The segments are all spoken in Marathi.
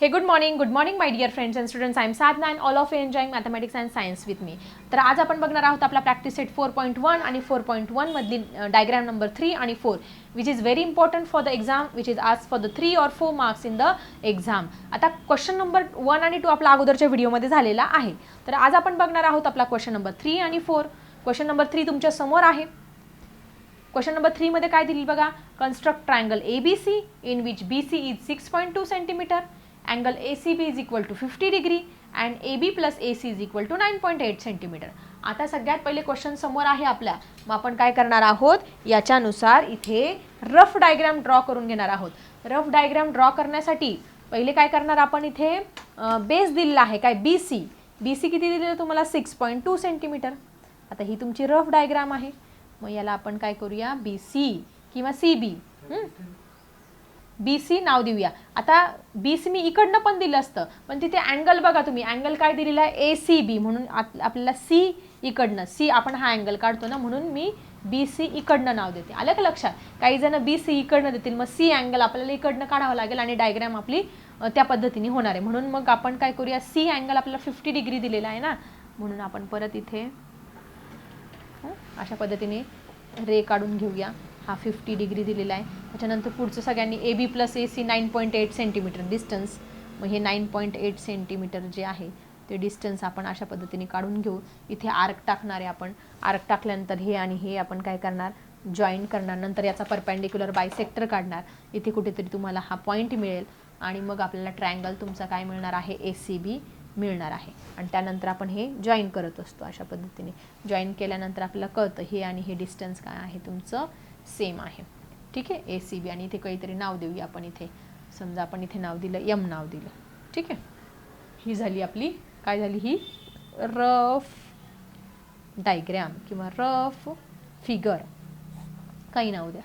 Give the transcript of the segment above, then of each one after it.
Hey, good morning my dear friends and students. I am Sadhna and all of you enjoying mathematics and science with me. तर आज आपण बघणार आहोत आपला प्रॅक्टिस सेट 4.1 आणि 4.1 मधली डायग्राम नंबर 3 आणि 4 which is very important for the exam, which is asked for the 3 or 4 marks in the exam. आता क्वेश्चन नंबर 1 आणि 2 आपला अगोदरच्या व्हिडिओमध्ये झालेला आहे. तर आज आपण बघणार आहोत आपला क्वेश्चन नंबर 3 आणि 4. क्वेश्चन नंबर 3 तुमच्या समोर आहे. क्वेश्चन नंबर 3 मध्ये काय दिली बघा, construct triangle ABC in which BC is 6.2 cm, angle ACB is equal to 50 degree and AB plus AC is equal to 9.8 cm. आता सगळ्यात पहिले क्वेश्चन समोर आहे आपल्या, मग आपण काय करणार आहोत, याच्यानुसार इथे रफ डायग्राम ड्रॉ करून घेणार आहोत. रफ डायग्राम ड्रॉ करण्यासाठी पहिले काय करणार आपण, इथे बेस दिलेला आहे काय BC. BC किती दिलेलं तुम्हाला 6.2 cm. आता ही तुमची रफ डायग्राम आहे. मग याला आपण काय करूया, BC किंवा CB. BC नाव देऊया. आता BC मी इकडनं पण दिलं असतं, पण तिथे अँगल बघा तुम्ही, अँगल काय दिलेला आहे ACB, म्हणून आपल्याला C इकडनं, C आपण हा अँगल काढतो ना, म्हणून मी BC इकडनं नाव देते. आलं का लक्षात? काही जण BC इकडनं देतील, मग C अँगल आपल्याला इकडनं काढावं लागेल आणि डायग्राम आपली त्या पद्धतीने होणार आहे. म्हणून मग आपण काय करूया, C अँगल आपल्याला 50 डिग्री दिलेला आहे ना, म्हणून आपण परत इथे अशा पद्धतीने रे काढून घेऊया. हा 50 डिग्री दिलेला आहे. त्याच्यानंतर पुढचं सगळ्यांनी AB plus AC 9.8 centimetre distance. मग हे 9.8 सेंटीमीटर जे आहे ते डिस्टन्स आपण अशा पद्धतीने काढून घेऊ. इथे आर्क टाकणार आहे आपण. आर्क टाकल्यानंतर हे आणि हे आपण काय करणार, जॉईन करणार. नंतर याचा परपेंडिक्युलर बायसेक्टर काढणार. इथे कुठेतरी तुम्हाला हा पॉईंट मिळेल आणि मग आपल्याला ट्रायंगल तुमचा काय मिळणार आहे, ACB मिळणार आहे. आणि त्यानंतर आपण हे जॉईन करत असतो अशा पद्धतीने. जॉईन केल्यानंतर आपल्याला कळतं हे आणि हे डिस्टन्स काय आहे तुमचं सेम आहे. ठीक आहे, ACB. आणि इथे काहीतरी नाव देऊया आपण. इथे समजा आपण इथे नाव दिलं, M नाव दिलं. ठीक आहे, ही झाली आपली काय झाली, ही रफ डायग्राम किंवा रफ फिगर, काही नाव द्या.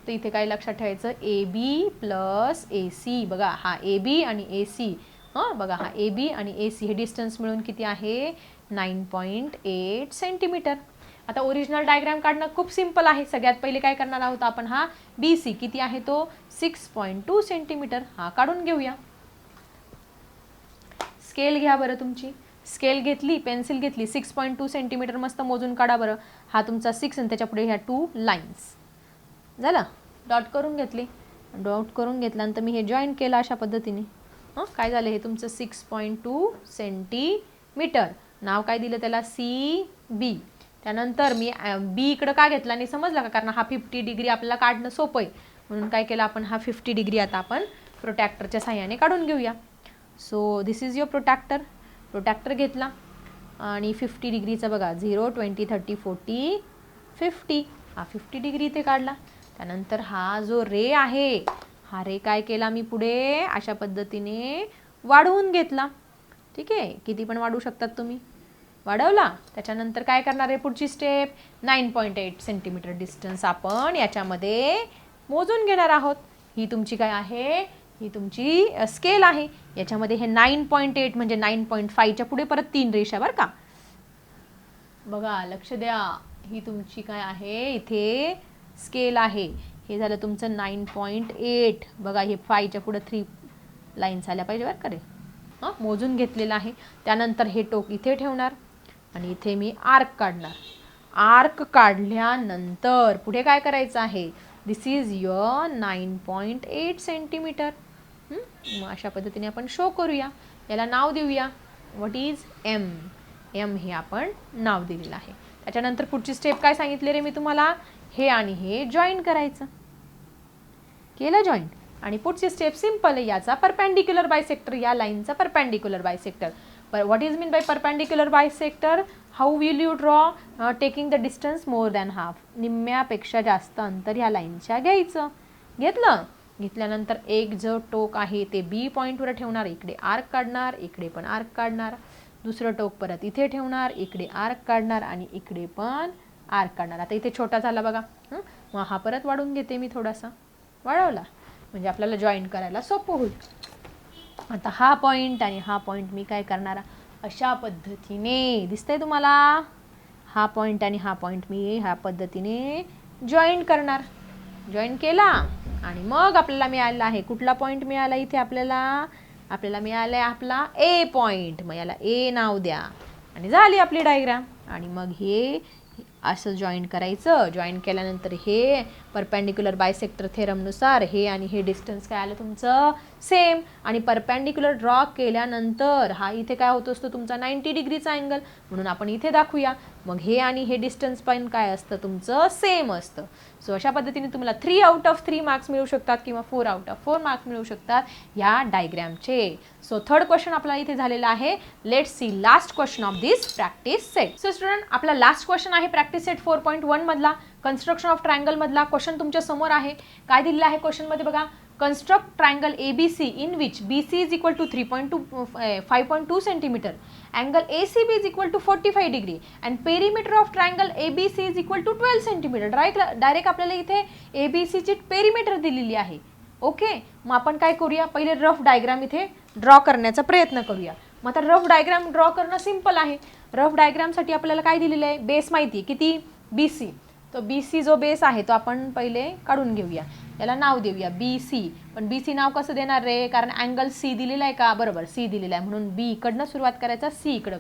तर इथे काय लक्षात ठेवायचं, AB प्लस AC. बघा हा AB आणि AC, बघा हा AB आणि AC हे डिस्टन्स मिळून किती आहे, 9.8 सेंटीमीटर. आता ओरिजिनल डायग्राम काढणं खूप सिंपल आहे. सगळ्यात पहिले काय करणार आहोत आपण, हा BC किती आहे तो 6.2 सेंटीमीटर हा काढून घेऊया. स्केल घ्या बरं तुमची. स्केल घेतली, पेन्सिल घेतली, 6.2 सेंटीमीटर मस्त मोजून काढा बरं. हा तुमचा 6 आणि त्याच्या पुढे ह्या 2 लाईन्स. झालं, डॉट करून घेतली. डॉट करून घेतल्यानंतर मी हे जॉईन केलं अशा पद्धतीने. काय झालं, हे तुमचं 6.2 सेंटीमीटर. नाव काय दिलं त्याला, CB. त्यानंतर मी B इकडं का घेतला नाही समजलं का, कारण हा 50 डिग्री आपल्याला काढणं सोपं आहे, म्हणून काय केलं आपण, हा 50 डिग्री आता आपण प्रोटॅक्टरच्या साह्याने काढून घेऊया. So this is your protractor. Protractor घेतला आणि 50 डिग्रीचा बघा 0, 20, 30, 40, 50. हा 50 डिग्री इथे काढला. त्यानंतर हा जो रे आहे, हा रे काय केला मी पुढे अशा पद्धतीने वाढवून घेतला. ठीक आहे, किती पण वाढवू शकतात तुम्ही. वाढवला. त्याच्यानंतर काय करणार आहे, पुढची स्टेप 9.8 सेंटीमीटर डिस्टन्स आपण याच्यामध्ये मोजून घेणार आहोत. ही तुमची काय आहे, ही तुमची स्केल आहे. याच्यामध्ये हे 9.8 म्हणजे 9.5च्या पुढे परत 3 रेषा बरं का. बघा लक्ष द्या, ही तुमची काय आहे, इथे स्केल आहे. हे झालं तुमचं 9.8. बघा हे 5च्या पुढे 3 लाईन्स आल्या पाहिजे बरं का रे. मोजून घेतलेलं आहे. त्यानंतर हे टोक इथे ठेवणार आणि इथे मी आर्क काढणार. आर्क काढल्यानंतर पुढे काय करायचं आहे, दिस इज युअर 9.8 सेंटीमीटर. मग अशा पद्धतीने आपण शो करूया. याला नाव देऊया, व्हॉट इज M. M हे आपण नाव दिलेलं आहे. त्याच्यानंतर पुढची स्टेप काय सांगितले रे मी तुम्हाला, हे आणि हे जॉईन करायचं. केलं जॉईन. आणि पुढची स्टेप सिंपल आहे, याचा परपेंडिक्युलर बायसेक्टर, या लाईनचा perpendicular bisector. What is mean by perpendicular bisector, how will you draw, taking the distance more than half. निम्म्यापेक्षा जास्त अंतर ह्या लाईनच्या घ्यायचं. घेतलं. घेतल्यानंतर एक जो टोक आहे ते B पॉईंटवर ठेवणार, इकडे आर्क काढणार, इकडे पण आर्क काढणार. दुसरं टोक परत इथे ठेवणार, इकडे आर्क काढणार आणि इकडे पण आर्क काढणार. आता इथे छोटा झाला बघा. मग हा परत वाढवून घेते मी, थोडासा वाढवला म्हणजे आपल्याला जॉईन करायला सोपं होईल. आता हा पॉईंट आणि हा पॉईंट मी काय करणार, अशा पद्धतीने दिसतंय तुम्हाला, हा पॉईंट आणि हा पॉईंट मी ह्या पद्धतीने जॉईन करणार. जॉईन केला आणि मग आपल्याला मिळालेला आहे कुठला पॉईंट मिळाला इथे आपल्याला, आपल्याला मिळालं आहे आपला ए पॉईंट. मग याला ए नाव द्या आणि झाली आपली डायग्राम. आणि मग हे असं जॉईन करायचं. जॉईन केल्यानंतर हे परपेंडिक्युलर बायसेक्टर थेरमनुसार हे आणि हे डिस्टन्स काय आलं तुमचं सेम. आणि परपेंडिक्युलर ड्रॉ केल्यानंतर हा इथे काय होत असतो तुमचा 90 डिग्रीचा अँगल, म्हणून आपण इथे दाखवूया. मग हे आणि हे डिस्टन्स पण काय असतं तुमचं सेम असतं. सो अशा पद्धतीने तुम्हाला 3 आउट ऑफ 3 मार्क्स मिळू शकतात किंवा 4 आउट ऑफ 4 मार्क्स मिळू शकतात या डायग्रॅमचे. सो थर्ड क्वेश्चन आपला इथे झालेला आहे. Let's see last question of this practice set. So student आपला लास्ट क्वेश्चन आहे प्रॅक्टिस सेट 4.1 मधला, कन्स्ट्रक्शन ऑफ ट्रायंगल मधला. क्वेश्चन तुमच्या समोर आहे. काय दिलेलं आहे क्वेश्चन मध्ये बघा. construct triangle ABC in which BC is equal to 5.2 centimeter, angle ACB is equal to 45 degree and perimeter of triangle ABC is equal to 12 centimeter. Direct आपल्याला इथे ABC ची पेरिमीटर दिलेली आहे. ओके, मग आपण काय करूया, पहिले रफ डायग्राम इथे ड्रॉ करण्याचा प्रयत्न करूया. मग आता रफ डायग्राम ड्रॉ करणं सिंपल आहे. रफ डायग्रामसाठी आपल्याला काय दिलेलं आहे, बेस माहिती आहे किती BC. तो BC जो बेस आहे तो आपण पहिले काढून घेऊया. याला नाव देऊया BC. पण BC नाव कसं देणार रे, कारण अँगल C दिलेला आहे का, बरोबर C दिलेला आहे, म्हणून B इकडनं सुरुवात करायचा, C इकडं.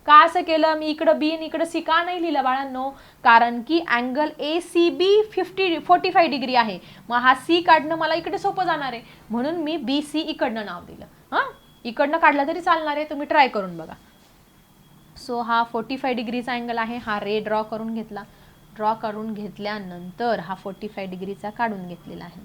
का असं केलं मी, इकडं B आणि इकडं C का नाही लिहिलं बाळांनो, कारण की अँगल ACB 45 डिग्री आहे. मग हा C काढणं मला इकडे सोपं जाणार आहे, म्हणून मी BC इकडनं नाव दिलं. हां, इकडनं काढलं तरी चालणार आहे, तुम्ही ट्राय करून बघा. सो हा 45 डिग्रीचा अँगल आहे. हा रे ड्रॉ करून घेतला. ड्रॉ करून घेतल्यानंतर हा 45 डिग्रीचा काढून घेतलेला आहे.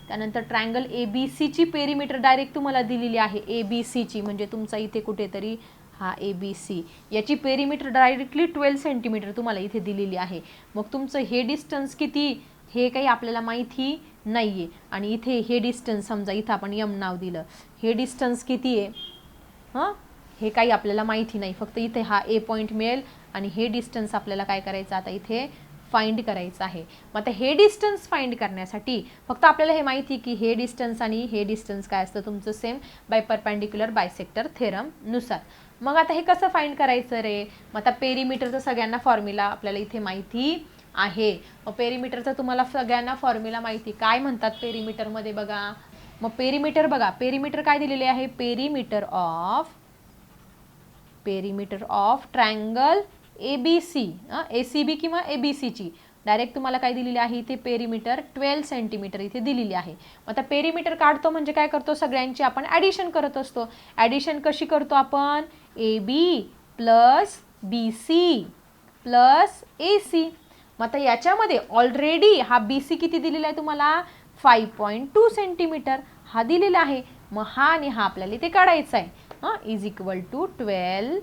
त्यानंतर ट्रायंगल ABC ची पेरिमीटर डायरेक्ट तुम्हाला दिलेली आहे. ABC ची म्हणजे तुमचा इथे कुठेतरी हा ABC, याची पेरिमीटर डायरेक्टली 12 सेंटीमीटर तुम्हाला इथे दिलेली आहे. मग तुमचं हे डिस्टन्स किती, हे काही आपल्याला माहिती नाही आहे. आणि इथे हे डिस्टन्स समजा इथं आपण M नाव दिलं, हे डिस्टन्स किती आहे हां, हे काही आपल्याला माहिती नाही. फक्त इथे हा A पॉईंट मिळेल आणि हे डिस्टन्स आपल्याला काय करायचं आता इथे फाइंड करायचं आहे. मग आता हे डिस्टन्स फाइंड करण्यासाठी फक्त आपल्याला हे माहिती की हे डिस्टन्स आणि हे डिस्टन्स काय असतं तुमचं same by perpendicular bisector theorem नुसार. मग आता हे कसं फाइंड करायचं रे, मग आता पेरिमीटरचा सगळ्यांना फॉर्म्युला आपल्याला इथे माहिती आहे. मग पेरिमीटरचा तुम्हाला सगळ्यांना फॉर्म्युला माहिती, काय म्हणतात पेरिमीटरमध्ये बघा. मग पेरिमीटर बघा, पेरिमीटर काय दिलेले आहे, perimeter of triangle ABC, ACB किंवा ABC ची डायरेक्ट तुम्हाला काय दिलेली आहे इथे पेरिमीटर 12 सेंटीमीटर इथे दिलेली आहे. आता पेरिमीटर काढतो म्हणजे काय करतो, सगळ्यांची आपण ॲडिशन करत असतो. ॲडिशन कशी करतो आपण, AB plus BC plus AC. मग आता याच्यामध्ये ऑलरेडी हा BC किती दिलेला आहे तुम्हाला 5.2 सेंटीमीटर हा दिलेला आहे. मग हा आणि हा आपल्याला इथे काढायचा आहे, इज इक्वल टू 12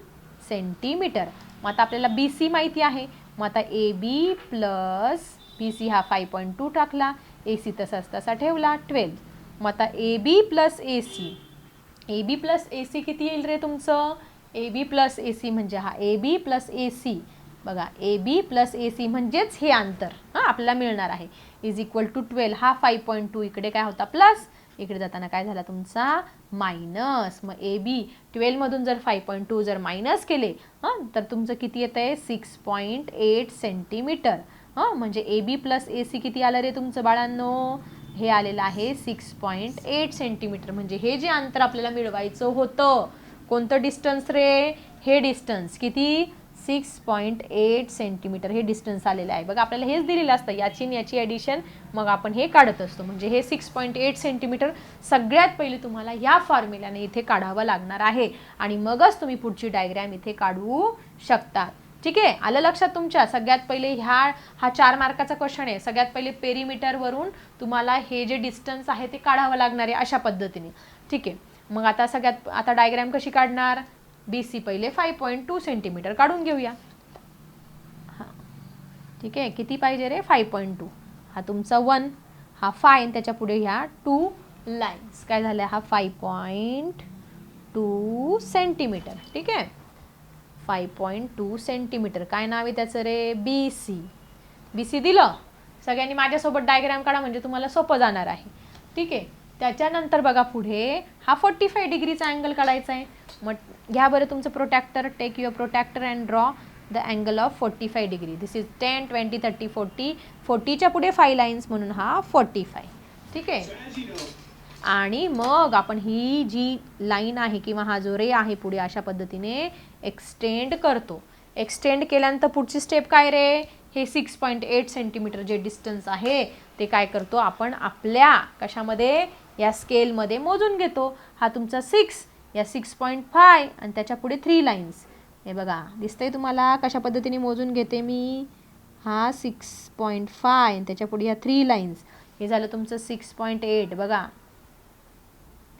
सेंटीमीटर. मग आता आपल्याला BC माहिती आहे. मग आता AB प्लस BC हा 5.2 टाकला, AC तसा ठेवला 12. मग आता AB प्लस AC किती येईल रे तुमचं, AB प्लस AC म्हणजे हा AB प्लस AC. बघा AB प्लस AC म्हणजेच हे अंतर आपल्याला मिळणार आहे, इज इक्वल टू 12. हा 5.2 इकडे काय होता प्लस, इकडे जाताना काय झाला तुमचा मायनस. मग AB 12 मधून जर 5.2 जर मायनस केले तर तुमचं किती येतं आहे 6.8 सेंटीमीटर. म्हणजे AB प्लस AC किती आलं रे तुमचं बाळांनो, हे आलेलं आहे 6.8 सेंटीमीटर. म्हणजे हे जे अंतर आपल्याला मिळवायचं होतं, कोणतं डिस्टन्स रे, हे डिस्टन्स किती 6.8 सेंटीमीटर हे डिस्टन्स आलेलं आहे. बघा आपल्याला हेच दिलेलं असतं, याची आणि याची ॲडिशन मग आपण हे काढत असतो. म्हणजे हे 6.8 सेंटीमीटर सगळ्यात पहिले तुम्हाला या फॉर्म्युल्याने इथे काढावं लागणार आहे आणि मगच तुम्ही पुढची डायग्रॅम इथे काढू शकता. ठीक आहे, आलं लक्षात तुमच्या. सगळ्यात पहिले हा 4 मार्काचा क्वेश्चन आहे. सगळ्यात पहिले पेरिमीटरवरून तुम्हाला हे जे डिस्टन्स आहे ते काढावं लागणार आहे अशा पद्धतीने. ठीक आहे, मग आता डायग्रॅम कशी काढणार, BC पहिले 5.2 सेंटीमीटर काढून घेऊया. हां ठीक आहे, किती पाहिजे रे 5.2. हा तुमचा 1, हा 5 आणि त्याच्या पुढे ह्या 2 लाईन्स काय झाल्या, हा 5.2 सेंटीमीटर. ठीक आहे, 5.2 सेंटीमीटर. काय नाव आहे त्याचं रे, BC दिलं. सगळ्यांनी माझ्यासोबत डायग्राम काढा म्हणजे तुम्हाला सोपं जाणार आहे. ठीक आहे, त्याच्यानंतर बघा पुढे हा 45 डिग्रीचा अँगल काढायचा आहे. मग घ्या बरं तुमचं protractor, take your protractor and draw the angle of 45 degree. This is 10, 20, 30, 40. 40च्या पुढे 5 लाईन्स म्हणून हा 45. ठीक आहे, आणि मग आपण ही जी लाईन आहे किंवा हा जो रे आहे पुढे अशा पद्धतीने एक्सटेंड करतो. एक्सटेंड केल्यानंतर पुढची स्टेप काय रे, हे 6.8 सेंटीमीटर जे डिस्टन्स आहे ते काय करतो आपण आपल्या कशामध्ये, या स्केलमध्ये मोजून घेतो. हा तुमचा 6, या 6.5 आणि त्याच्या पुढे 3 लाईन्स. हे बघा दिसतंय तुम्हाला कशा पद्धतीने मोजून घेते मी. हा 6.5 आणि त्याच्या पुढे ह्या 3 लाईन्स. हे झालं तुमचं 6.8. बघा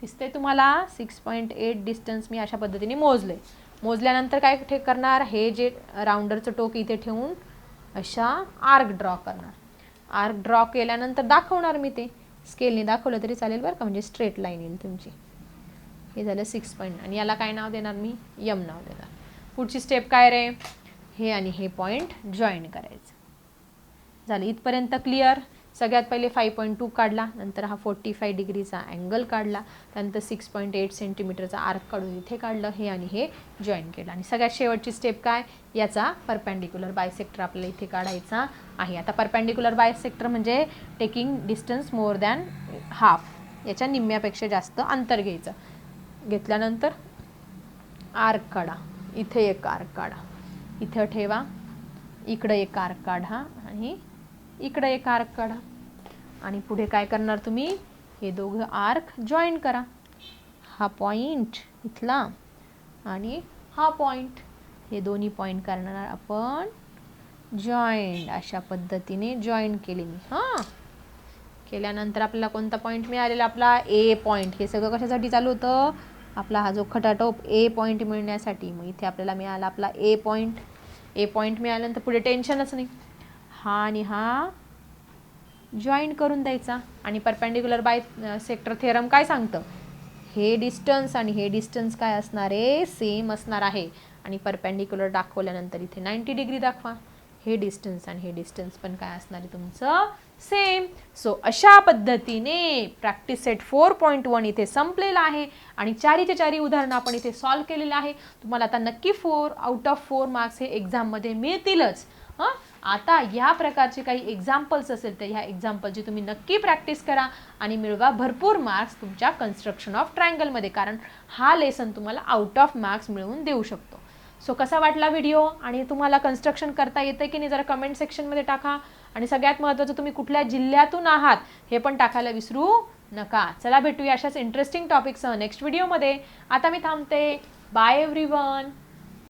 दिसतंय तुम्हाला 6.8 डिस्टन्स मी अशा पद्धतीने मोजले. मोजल्यानंतर काय करणार, हे जे राऊंडरचं टोक इथे ठेवून अशा आर्क ड्रॉ करणार. आर्क ड्रॉ केल्यानंतर दाखवणार मी ते स्केलने दाखवलं तरी चालेल बरं का, म्हणजे स्ट्रेट लाईन येईल तुमची. हे झालं 6 पॉईंट आणि याला काय नाव देणार मी, यम नाव देणार. पुढची स्टेप काय रे, हे आणि हे पॉईंट जॉईन करायचं. झालं इथपर्यंत क्लिअर. सगळ्यात पहिले 5.2 काढला, नंतर हा 45 डिग्रीचा अँगल काढला, त्यानंतर 6.8 सेंटीमीटरचा आर्क काढून इथे काढलं, हे आणि हे जॉईन केलं. आणि सगळ्यात शेवटची स्टेप काय, याचा परपेंडिक्युलर बायसेक्टर आपल्याला इथे काढायचा आहे. आता परपेंडिक्युलर बायसेक्टर म्हणजे taking distance more than half, याच्या निम्म्यापेक्षा जास्त अंतर घ्यायचं. घेतल्यानंतर आर्क काढा, इथे एक आर्क काढा, इथं ठेवा, इकडं एक आर्क काढा आणि इकडे एक आर्क काढा. आणि पुढे काय करणार तुम्ही, हे दोघं आर्क जॉईन करा. हा पॉईंट इथला आणि हा पॉईंट, हे दोन्ही पॉईंट करणार आपण जॉईंट. अशा पद्धतीने जॉईन केले मी. हां केल्यानंतर आपल्याला कोणता पॉईंट मिळालेला, आपला ए पॉईंट. हे सगळं कशासाठी चालू होतं, आपला हा जो खटाटोप ए पॉईंट मिळण्यासाठी. मग इथे आपल्याला मिळाला आपला ए पॉईंट. ए पॉईंट मिळाल्यानंतर पुढे टेन्शनच नाही, हा आणि हा जॉईन करून द्यायचा. आणि परपेंडिक्युलर बाय सेक्टर थेरम काय सांगतं, हे डिस्टन्स आणि हे डिस्टन्स काय असणार आहे, सेम असणार आहे. आणि परपेंडिक्युलर दाखवल्यानंतर इथे 90 डिग्री दाखवा. हे डिस्टन्स आणि हे डिस्टन्स पण काय असणार आहे तुमचं, सेम. सो अशा पद्धतीने प्रॅक्टिस सेट 4.1 इथे संपलेला आहे. आणि 4चे 4 उदाहरणं आपण इथे सॉल्व केलेले आहे. तुम्हाला आता नक्की 4 आउट ऑफ 4 मार्क्स हे एक्झाममध्ये मिळतीलच. आता ह्या प्रकारचे काही एक्झाम्पल्स असेल तर ह्या एक्झाम्पलची तुम्ही नक्की प्रॅक्टिस करा आणि मिळवा भरपूर मार्क्स तुमच्या कन्स्ट्रक्शन ऑफ ट्रायंगलमध्ये, कारण हा लेसन तुम्हाला आउट ऑफ मार्क्स मिळवून देऊ शकतो. सो कसा वाटला व्हिडिओ आणि तुम्हाला कन्स्ट्रक्शन करता येतं की नाही जरा कमेंट सेक्शनमध्ये टाका. आणि सगळ्यात महत्त्वाचं तुम्ही कुठल्या जिल्ह्यातून आहात हे पण टाकायला विसरू नका. चला भेटूया अशाच इंटरेस्टिंग टॉपिकसह नेक्स्ट व्हिडिओमध्ये. आता मी थांबते. Bye everyone.